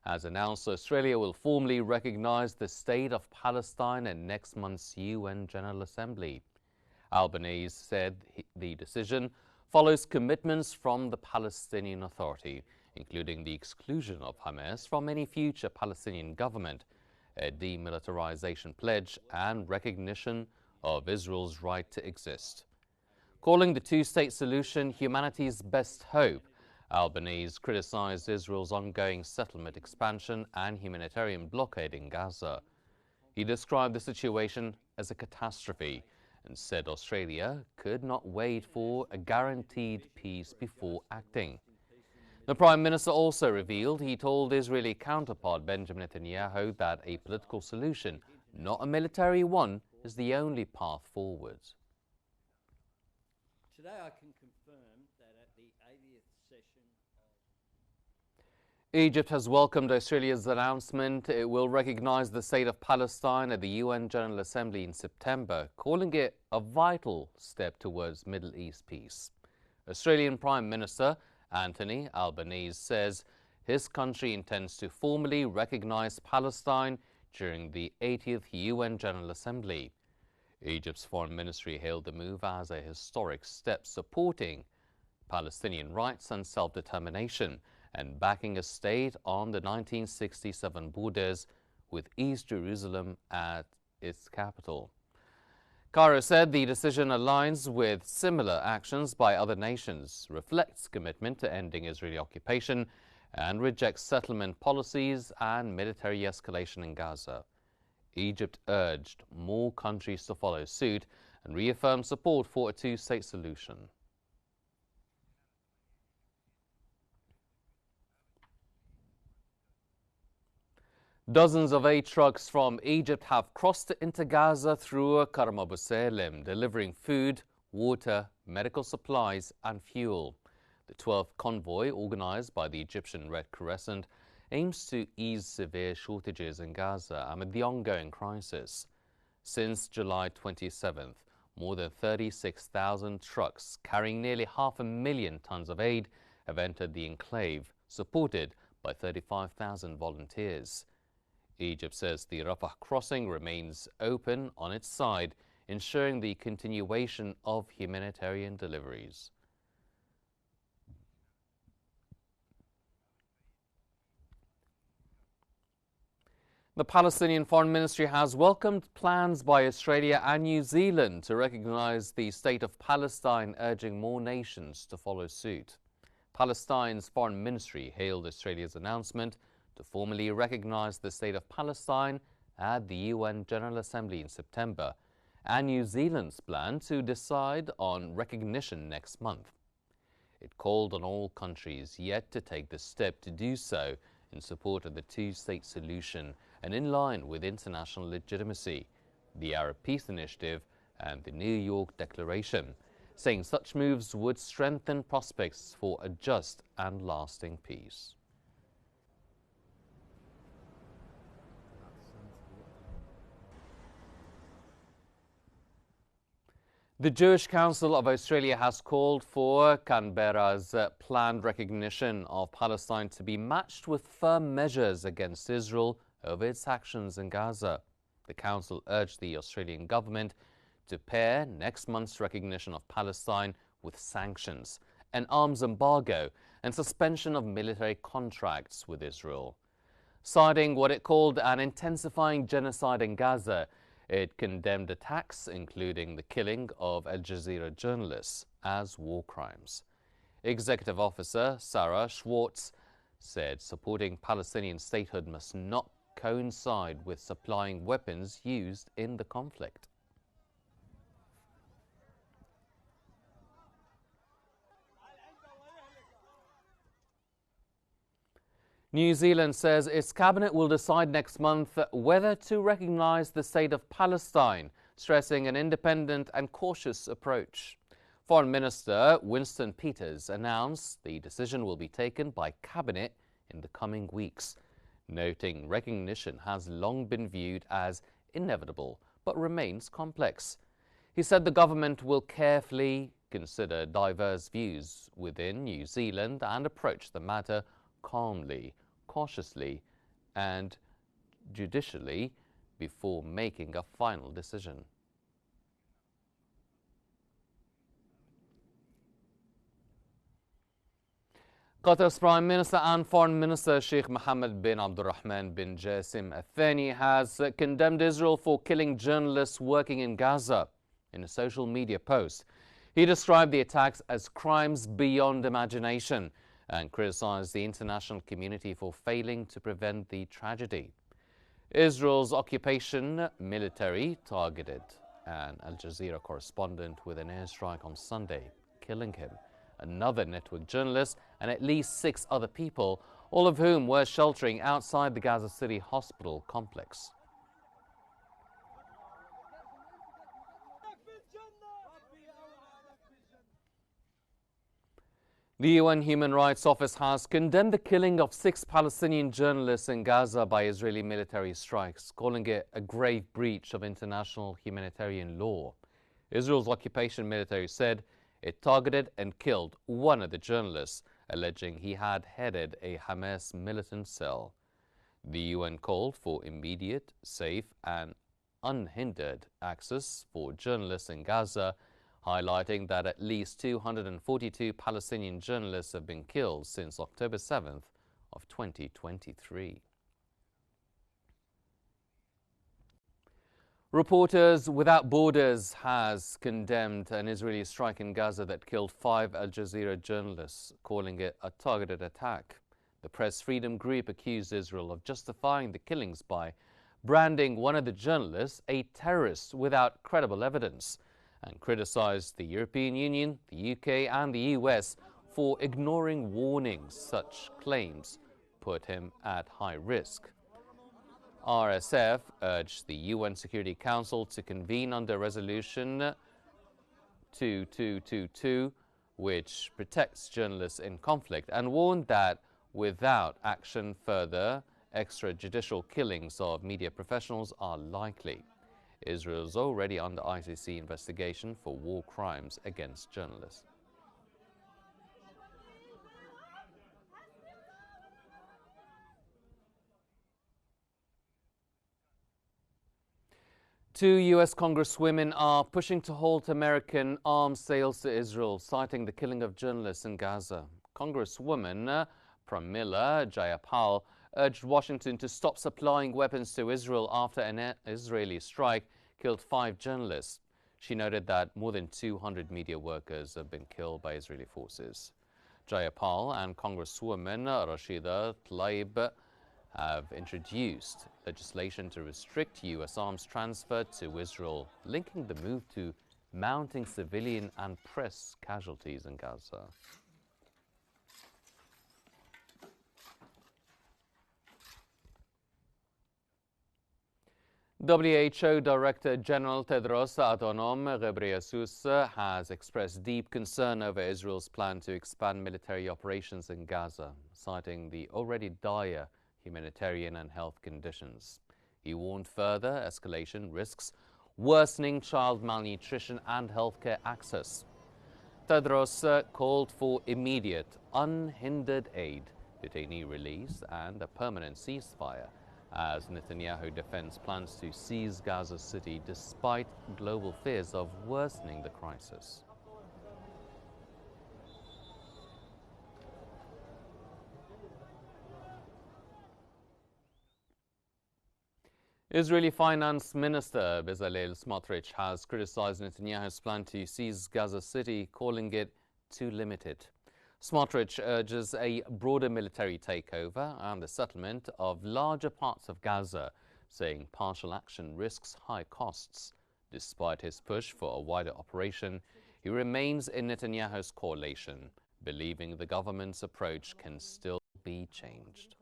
has announced Australia will formally recognise the state of Palestine at next month's UN General Assembly. Albanese said the decision follows commitments from the Palestinian Authority, including the exclusion of Hamas from any future Palestinian government, a demilitarization pledge and recognition of Israel's right to exist. Calling the two-state solution humanity's best hope, Albanese criticized Israel's ongoing settlement expansion and humanitarian blockade in Gaza. He described the situation as a catastrophe and said Australia could not wait for a guaranteed peace before acting. The Prime Minister also revealed he told Israeli counterpart Benjamin Netanyahu that a political solution, not a military one, is the only path forward. Today I can confirm that at the 80th session Egypt has welcomed Australia's announcement it will recognise the state of Palestine at the UN General Assembly in September, calling it a vital step towards Middle East peace. Australian Prime Minister Anthony Albanese says his country intends to formally recognise Palestine during the 80th UN General Assembly. Egypt's foreign ministry hailed the move as a historic step supporting Palestinian rights and self-determination and backing a state on the 1967 borders with East Jerusalem at its capital. Cairo said the decision aligns with similar actions by other nations, reflects commitment to ending Israeli occupation, and rejects settlement policies and military escalation in Gaza. Egypt urged more countries to follow suit and reaffirmed support for a two-state solution. Dozens of aid trucks from Egypt have crossed into Gaza through Karem Abu Salem, delivering food, water, medical supplies and fuel. The 12th convoy, organized by the Egyptian Red Crescent, aims to ease severe shortages in Gaza amid the ongoing crisis. Since July 27th, more than 36,000 trucks carrying nearly 500,000 tons of aid have entered the enclave, supported by 35,000 volunteers. Egypt says the Rafah crossing remains open on its side, ensuring the continuation of humanitarian deliveries. The Palestinian Foreign Ministry has welcomed plans by Australia and New Zealand to recognise the state of Palestine, urging more nations to follow suit. Palestine's Foreign Ministry hailed Australia's announcement to formally recognise the state of Palestine at the UN General Assembly in September, and New Zealand's plan to decide on recognition next month. It called on all countries yet to take the step to do so in support of the two-state solution and in line with international legitimacy, the Arab Peace Initiative and the New York Declaration, saying such moves would strengthen prospects for a just and lasting peace. The Jewish Council of Australia has called for Canberra's planned recognition of Palestine to be matched with firm measures against Israel over its actions in Gaza. The Council urged the Australian government to pair next month's recognition of Palestine with sanctions, an arms embargo, and suspension of military contracts with Israel. Citing what it called an intensifying genocide in Gaza, it condemned attacks, including the killing of Al Jazeera journalists, as war crimes. Executive Officer Sarah Schwartz said supporting Palestinian statehood must not coincide with supplying weapons used in the conflict. New Zealand says its cabinet will decide next month whether to recognise the state of Palestine, stressing an independent and cautious approach. Foreign Minister Winston Peters announced the decision will be taken by cabinet in the coming weeks, noting recognition has long been viewed as inevitable but remains complex. He said the government will carefully consider diverse views within New Zealand and approach the matter calmly, cautiously and judicially before making a final decision. Qatar's Prime Minister and Foreign Minister Sheikh Mohammed bin Abdulrahman bin Jassim Al Thani has condemned Israel for killing journalists working in Gaza. In a social media post, he described the attacks as crimes beyond imagination and criticized the international community for failing to prevent the tragedy. Israel's occupation military targeted an Al Jazeera correspondent with an airstrike on Sunday, killing him, another network journalist, and at least 6 other people, all of whom were sheltering outside the Gaza City hospital complex. The UN Human Rights Office has condemned the killing of 6 Palestinian journalists in Gaza by Israeli military strikes, calling it a grave breach of international humanitarian law. Israel's occupation military said it targeted and killed one of the journalists, alleging he had headed a Hamas militant cell. The UN called for immediate, safe and unhindered access for journalists in Gaza, highlighting that at least 242 Palestinian journalists have been killed since October 7th of 2023. Reporters Without Borders has condemned an Israeli strike in Gaza that killed 5 Al Jazeera journalists, calling it a targeted attack. The press freedom group accused Israel of justifying the killings by branding one of the journalists a terrorist without credible evidence, and criticized the European Union, the UK and the US for ignoring warnings. Such claims put him at high risk. RSF urged the UN Security Council to convene under Resolution 2222, which protects journalists in conflict, and warned that without action further extrajudicial killings of media professionals are likely. Israel is already under ICC investigation for war crimes against journalists. Two U.S. congresswomen are pushing to halt American arms sales to Israel, citing the killing of journalists in Gaza. Congresswoman Pramila Jayapal urged Washington to stop supplying weapons to Israel after an Israeli strike killed 5 journalists. She noted that more than 200 media workers have been killed by Israeli forces. Jayapal and Congresswoman Rashida Tlaib have introduced legislation to restrict U.S. arms transfer to Israel, linking the move to mounting civilian and press casualties in Gaza. WHO Director General Tedros Adhanom Ghebreyesus has expressed deep concern over Israel's plan to expand military operations in Gaza, citing the already dire humanitarian and health conditions. He warned further escalation risks worsening child malnutrition and healthcare access. Tedros called for immediate, unhindered aid, detainee release and a permanent ceasefire, as Netanyahu defends plans to seize Gaza City despite global fears of worsening the crisis. Israeli Finance Minister Bezalel Smotrich has criticized Netanyahu's plan to seize Gaza City, calling it too limited. Smotrich urges a broader military takeover and the settlement of larger parts of Gaza, saying partial action risks high costs. Despite his push for a wider operation, he remains in Netanyahu's coalition, believing the government's approach can still be changed.